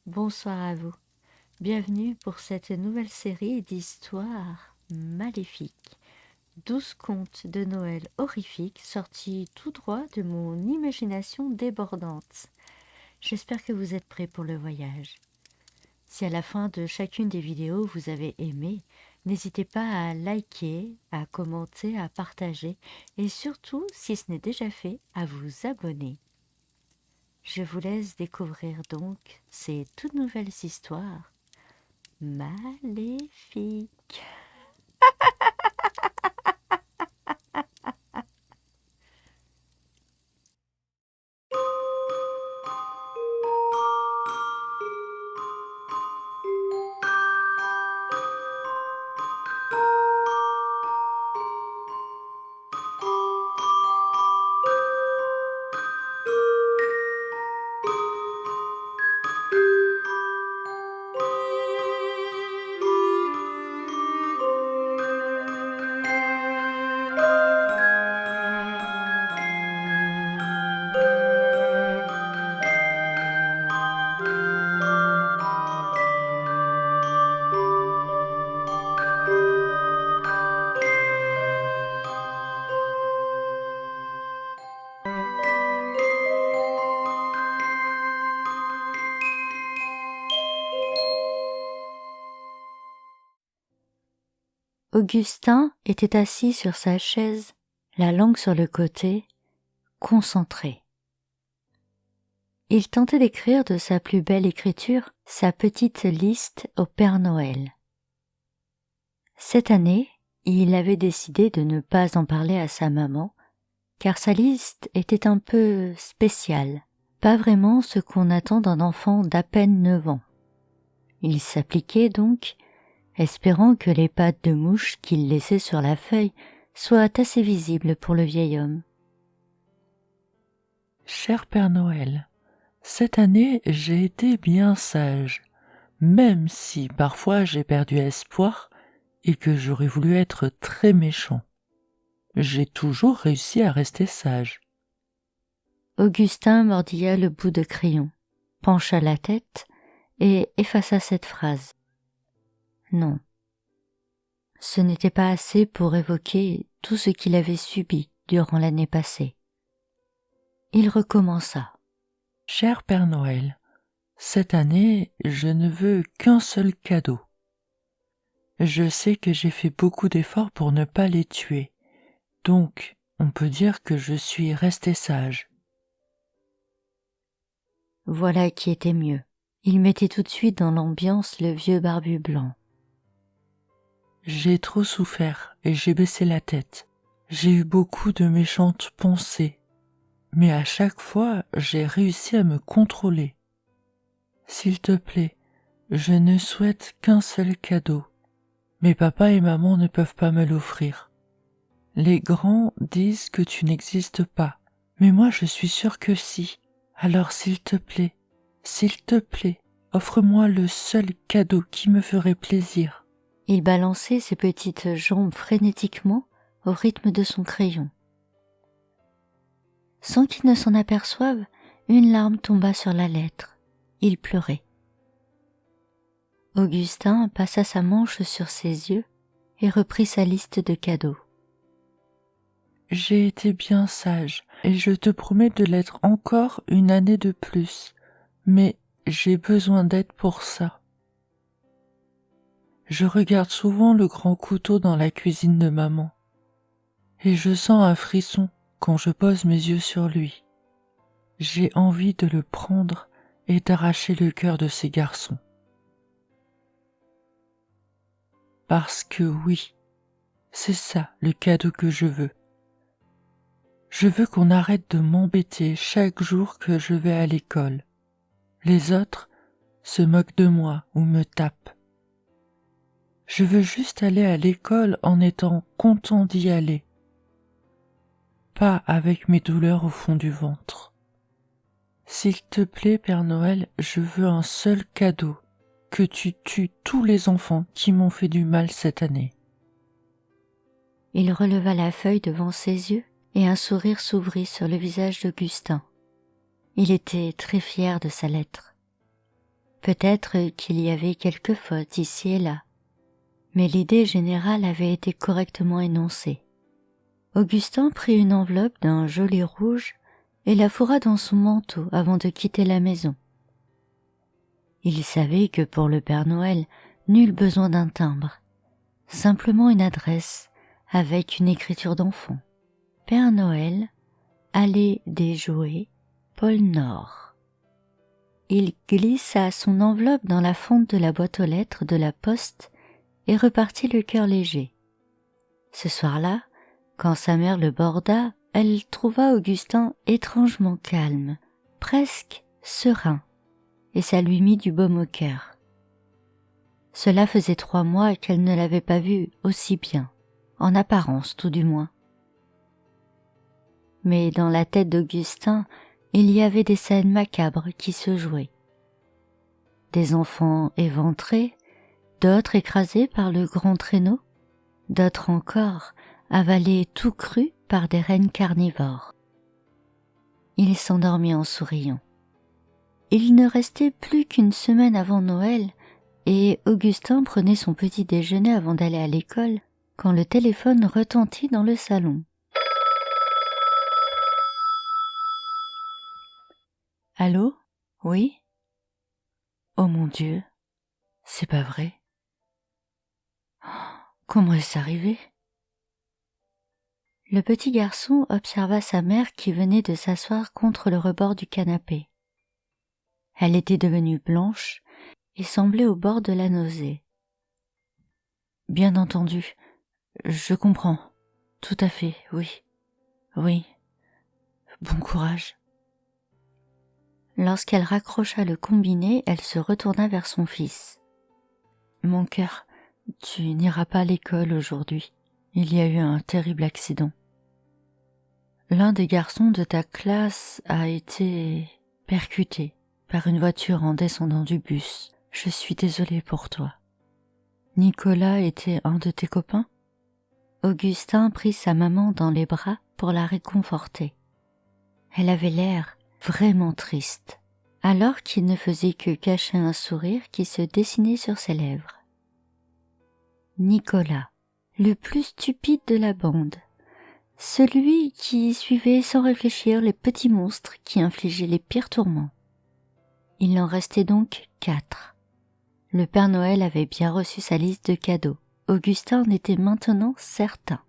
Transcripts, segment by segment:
Bonsoir à vous. Bienvenue pour cette nouvelle série d'histoires maléfiques. 12 contes de Noël horrifiques sortis tout droit de mon imagination débordante. J'espère que vous êtes prêts pour le voyage. Si à la fin de chacune des vidéos vous avez aimé, n'hésitez pas à liker, à commenter, à partager et surtout, si ce n'est déjà fait, à vous abonner. Je vous laisse découvrir donc ces toutes nouvelles histoires maléfiques. Augustin était assis sur sa chaise, la langue sur le côté, concentré. Il tentait d'écrire de sa plus belle écriture sa petite liste au Père Noël. Cette année, il avait décidé de ne pas en parler à sa maman, car sa liste était un peu spéciale, pas vraiment ce qu'on attend d'un enfant d'à peine 9 ans. Il s'appliquait donc, espérant que les pattes de mouche qu'il laissait sur la feuille soient assez visibles pour le vieil homme. Cher Père Noël, cette année j'ai été bien sage, même si parfois j'ai perdu espoir et que j'aurais voulu être très méchant. J'ai toujours réussi à rester sage. Augustin mordilla le bout de crayon, pencha la tête et effaça cette phrase. Non, ce n'était pas assez pour évoquer tout ce qu'il avait subi durant l'année passée. Il recommença. Cher Père Noël, cette année je ne veux qu'un seul cadeau. Je sais que j'ai fait beaucoup d'efforts pour ne pas les tuer, donc on peut dire que je suis resté sage. Voilà qui était mieux. Il mettait tout de suite dans l'ambiance le vieux barbu blanc. J'ai trop souffert et j'ai baissé la tête. J'ai eu beaucoup de méchantes pensées, mais à chaque fois j'ai réussi à me contrôler. S'il te plaît, je ne souhaite qu'un seul cadeau. Mais papa et maman ne peuvent pas me l'offrir. Les grands disent que tu n'existes pas, mais moi je suis sûre que si. Alors s'il te plaît, offre-moi le seul cadeau qui me ferait plaisir. Il balançait ses petites jambes frénétiquement au rythme de son crayon. Sans qu'il ne s'en aperçoive, une larme tomba sur la lettre. Il pleurait. Augustin passa sa manche sur ses yeux et reprit sa liste de cadeaux. J'ai été bien sage et je te promets de l'être encore une année de plus, mais j'ai besoin d'aide pour ça. Je regarde souvent le grand couteau dans la cuisine de maman et je sens un frisson quand je pose mes yeux sur lui. J'ai envie de le prendre et d'arracher le cœur de ces garçons. Parce que oui, c'est ça le cadeau que je veux. Je veux qu'on arrête de m'embêter chaque jour que je vais à l'école. Les autres se moquent de moi ou me tapent. Je veux juste aller à l'école en étant content d'y aller, pas avec mes douleurs au fond du ventre. S'il te plaît, Père Noël, je veux un seul cadeau, que tu tues tous les enfants qui m'ont fait du mal cette année. Il releva la feuille devant ses yeux et un sourire s'ouvrit sur le visage d'Augustin. Il était très fier de sa lettre. Peut-être qu'il y avait quelques fautes ici et là, mais l'idée générale avait été correctement énoncée. Augustin prit une enveloppe d'un joli rouge et la fourra dans son manteau avant de quitter la maison. Il savait que pour le Père Noël, nul besoin d'un timbre, simplement une adresse avec une écriture d'enfant. Père Noël, allée des Jouets, pôle Nord. Il glissa son enveloppe dans la fente de la boîte aux lettres de la poste et repartit le cœur léger. Ce soir-là, quand sa mère le borda, elle trouva Augustin étrangement calme, presque serein, et ça lui mit du baume au cœur. Cela faisait 3 mois qu'elle ne l'avait pas vu aussi bien, en apparence tout du moins. Mais dans la tête d'Augustin, il y avait des scènes macabres qui se jouaient. Des enfants éventrés, d'autres écrasés par le grand traîneau, d'autres encore avalés tout crus par des rennes carnivores. Il s'endormit en souriant. Il ne restait plus qu'une semaine avant Noël et Augustin prenait son petit déjeuner avant d'aller à l'école quand le téléphone retentit dans le salon. Allô? Oui? Oh mon Dieu, c'est pas vrai. Comment est-ce arrivé? Le petit garçon observa sa mère qui venait de s'asseoir contre le rebord du canapé. Elle était devenue blanche et semblait au bord de la nausée. Bien entendu, je comprends. Tout à fait, oui. Oui. Bon courage. Lorsqu'elle raccrocha le combiné, elle se retourna vers son fils. Mon cœur, tu n'iras pas à l'école aujourd'hui. Il y a eu un terrible accident. L'un des garçons de ta classe a été percuté par une voiture en descendant du bus. Je suis désolée pour toi. Nicolas était un de tes copains? Augustin prit sa maman dans les bras pour la réconforter. Elle avait l'air vraiment triste, alors qu'il ne faisait que cacher un sourire qui se dessinait sur ses lèvres. Nicolas, le plus stupide de la bande, celui qui suivait sans réfléchir les petits monstres qui infligeaient les pires tourments. Il en restait donc 4. Le Père Noël avait bien reçu sa liste de cadeaux. Augustin en était maintenant certain.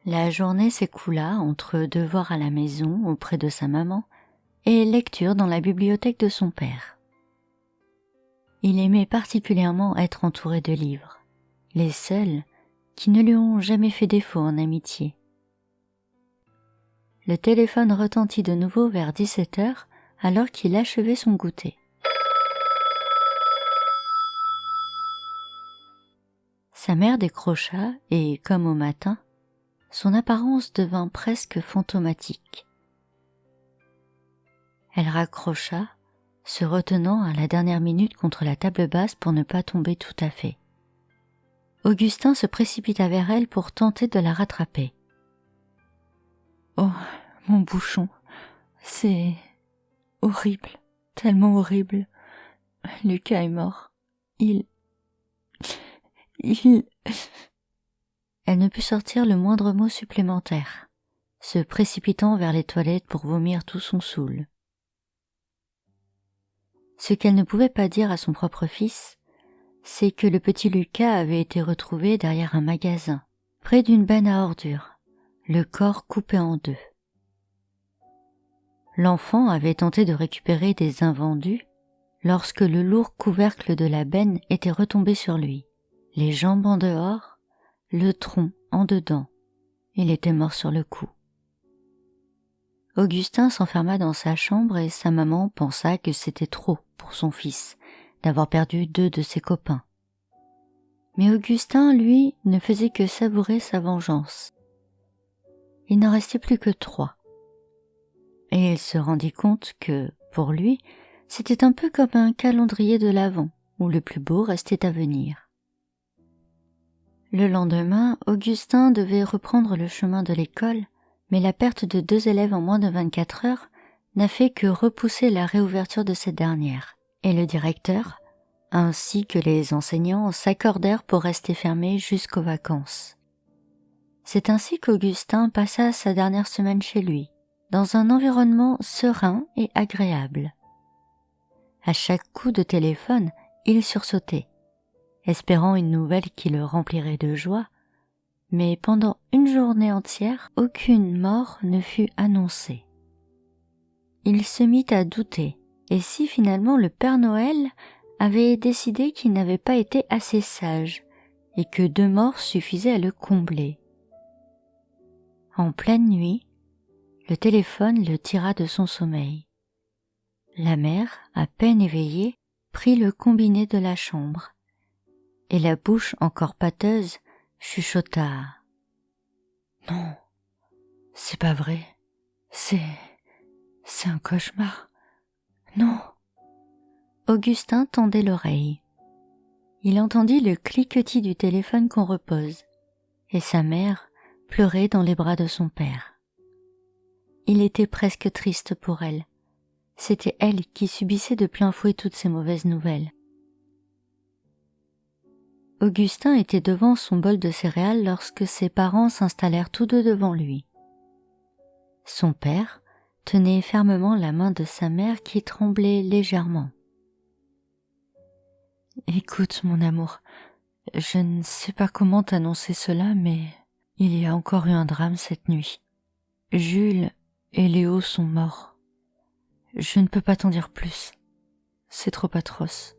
La journée s'écoula entre devoirs à la maison auprès de sa maman et lecture dans la bibliothèque de son père. Il aimait particulièrement être entouré de livres, les seuls qui ne lui ont jamais fait défaut en amitié. Le téléphone retentit de nouveau vers 17h alors qu'il achevait son goûter. Sa mère décrocha et, comme au matin, son apparence devint presque fantomatique. Elle raccrocha, se retenant à la dernière minute contre la table basse pour ne pas tomber tout à fait. Augustin se précipita vers elle pour tenter de la rattraper. « Oh, mon bouchon, c'est horrible, tellement horrible. Lucas est mort. Il... » Elle ne put sortir le moindre mot supplémentaire, se précipitant vers les toilettes pour vomir tout son saoul. Ce qu'elle ne pouvait pas dire à son propre fils, c'est que le petit Lucas avait été retrouvé derrière un magasin, près d'une benne à ordures, le corps coupé en 2. L'enfant avait tenté de récupérer des invendus lorsque le lourd couvercle de la benne était retombé sur lui, les jambes en dehors, le tronc en dedans. Il était mort sur le coup. Augustin s'enferma dans sa chambre et sa maman pensa que c'était trop pour son fils d'avoir perdu 2 de ses copains. Mais Augustin, lui, ne faisait que savourer sa vengeance. Il n'en restait plus que 3. Et il se rendit compte que, pour lui, c'était un peu comme un calendrier de l'Avent, où le plus beau restait à venir. Le lendemain, Augustin devait reprendre le chemin de l'école, mais la perte de 2 élèves en moins de 24 heures n'a fait que repousser la réouverture de cette dernière, et le directeur, ainsi que les enseignants, s'accordèrent pour rester fermés jusqu'aux vacances. C'est ainsi qu'Augustin passa sa dernière semaine chez lui, dans un environnement serein et agréable. À chaque coup de téléphone, il sursautait, espérant une nouvelle qui le remplirait de joie, mais pendant une journée entière, aucune mort ne fut annoncée. Il se mit à douter, et si finalement le Père Noël avait décidé qu'il n'avait pas été assez sage, et que 2 morts suffisaient à le combler. En pleine nuit, le téléphone le tira de son sommeil. La mère, à peine éveillée, prit le combiné de la chambre, et la bouche encore pâteuse chuchota. « Non, c'est pas vrai, c'est un cauchemar. Non !» Augustin tendait l'oreille. Il entendit le cliquetis du téléphone qu'on repose, et sa mère pleurait dans les bras de son père. Il était presque triste pour elle. C'était elle qui subissait de plein fouet toutes ces mauvaises nouvelles. Augustin était devant son bol de céréales lorsque ses parents s'installèrent tous deux devant lui. Son père tenait fermement la main de sa mère qui tremblait légèrement. « Écoute, mon amour, je ne sais pas comment t'annoncer cela, mais il y a encore eu un drame cette nuit. Jules et Léo sont morts. Je ne peux pas t'en dire plus. C'est trop atroce. »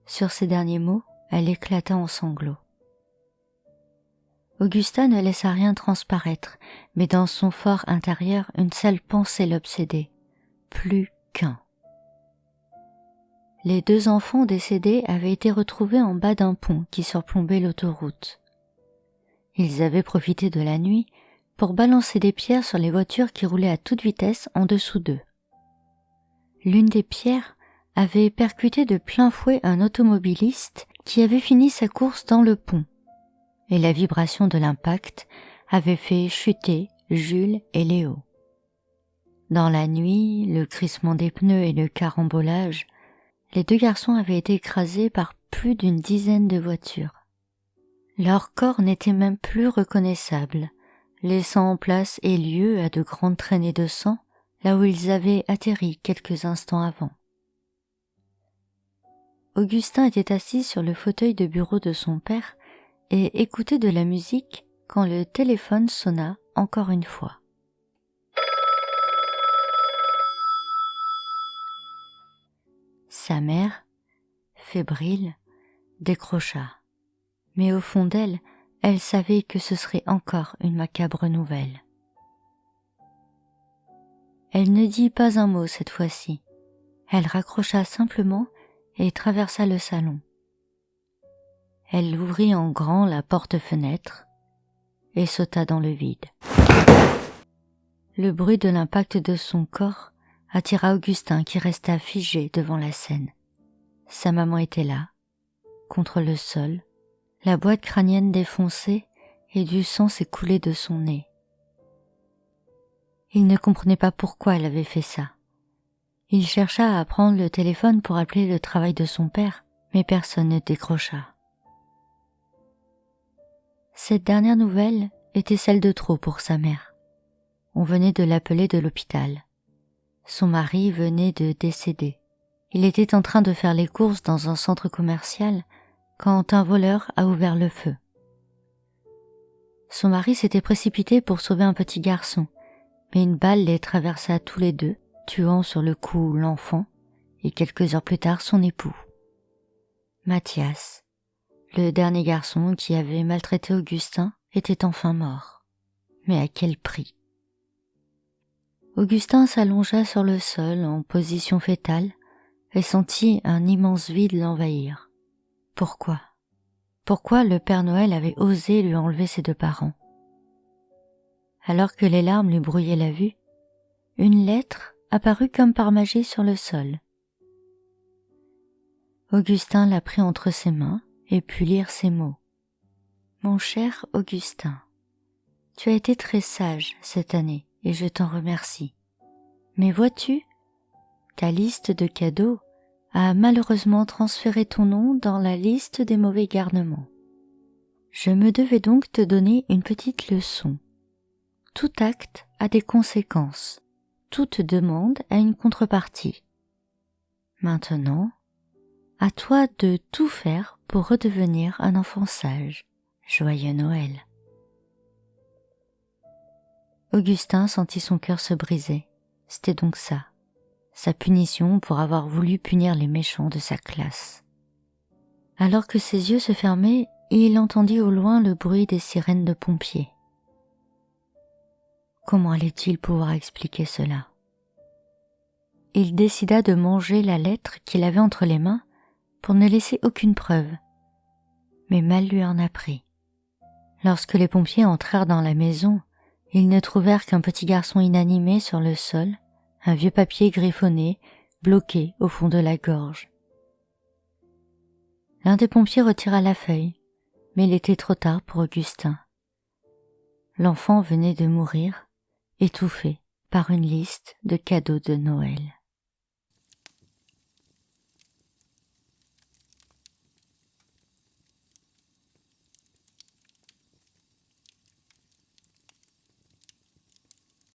Sur ces derniers mots, elle éclata en sanglots. Augustin ne laissa rien transparaître, mais dans son fort intérieur, une seule pensée l'obsédait. Plus qu'un. Les 2 enfants décédés avaient été retrouvés en bas d'un pont qui surplombait l'autoroute. Ils avaient profité de la nuit pour balancer des pierres sur les voitures qui roulaient à toute vitesse en dessous d'eux. L'une des pierres avait percuté de plein fouet un automobiliste qui avait fini sa course dans le pont, et la vibration de l'impact avait fait chuter Jules et Léo. Dans la nuit, le crissement des pneus et le carambolage, les 2 garçons avaient été écrasés par plus d'une dizaine de voitures. Leurs corps n'étaient même plus reconnaissables, laissant en place et lieu à de grandes traînées de sang là où ils avaient atterri quelques instants avant. Augustin était assis sur le fauteuil de bureau de son père et écoutait de la musique quand le téléphone sonna encore une fois. Sa mère, fébrile, décrocha. Mais au fond d'elle, elle savait que ce serait encore une macabre nouvelle. Elle ne dit pas un mot cette fois-ci. Elle raccrocha simplement et traversa le salon. Elle ouvrit en grand la porte-fenêtre et sauta dans le vide. Le bruit de l'impact de son corps attira Augustin qui resta figé devant la scène. Sa maman était là, contre le sol, la boîte crânienne défoncée et du sang s'écoulait de son nez. Il ne comprenait pas pourquoi elle avait fait ça. Il chercha à prendre le téléphone pour appeler le travail de son père, mais personne ne décrocha. Cette dernière nouvelle était celle de trop pour sa mère. On venait de l'appeler de l'hôpital. Son mari venait de décéder. Il était en train de faire les courses dans un centre commercial quand un voleur a ouvert le feu. Son mari s'était précipité pour sauver un petit garçon, mais une balle les traversa tous les 2, tuant sur le coup l'enfant et quelques heures plus tard son époux. Mathias, le dernier garçon qui avait maltraité Augustin, était enfin mort. Mais à quel prix ? Augustin s'allongea sur le sol en position fétale et sentit un immense vide l'envahir. Pourquoi ? Pourquoi le Père Noël avait osé lui enlever ses 2 parents ? Alors que les larmes lui brouillaient la vue, une lettre apparut comme par magie sur le sol. Augustin la prit entre ses mains et put lire ces mots. « Mon cher Augustin, tu as été très sage cette année et je t'en remercie. Mais vois-tu, ta liste de cadeaux a malheureusement transféré ton nom dans la liste des mauvais garnements. Je me devais donc te donner une petite leçon. Tout acte a des conséquences. Toute demande a une contrepartie. Maintenant, à toi de tout faire pour redevenir un enfant sage. Joyeux Noël. Augustin sentit son cœur se briser. C'était donc ça, sa punition pour avoir voulu punir les méchants de sa classe. Alors que ses yeux se fermaient, il entendit au loin le bruit des sirènes de pompiers. Comment allait-il pouvoir expliquer cela? Il décida de manger la lettre qu'il avait entre les mains pour ne laisser aucune preuve. Mais mal lui en a pris. Lorsque les pompiers entrèrent dans la maison, ils ne trouvèrent qu'un petit garçon inanimé sur le sol, un vieux papier griffonné, bloqué au fond de la gorge. L'un des pompiers retira la feuille, mais il était trop tard pour Augustin. L'enfant venait de mourir, étouffé par une liste de cadeaux de Noël.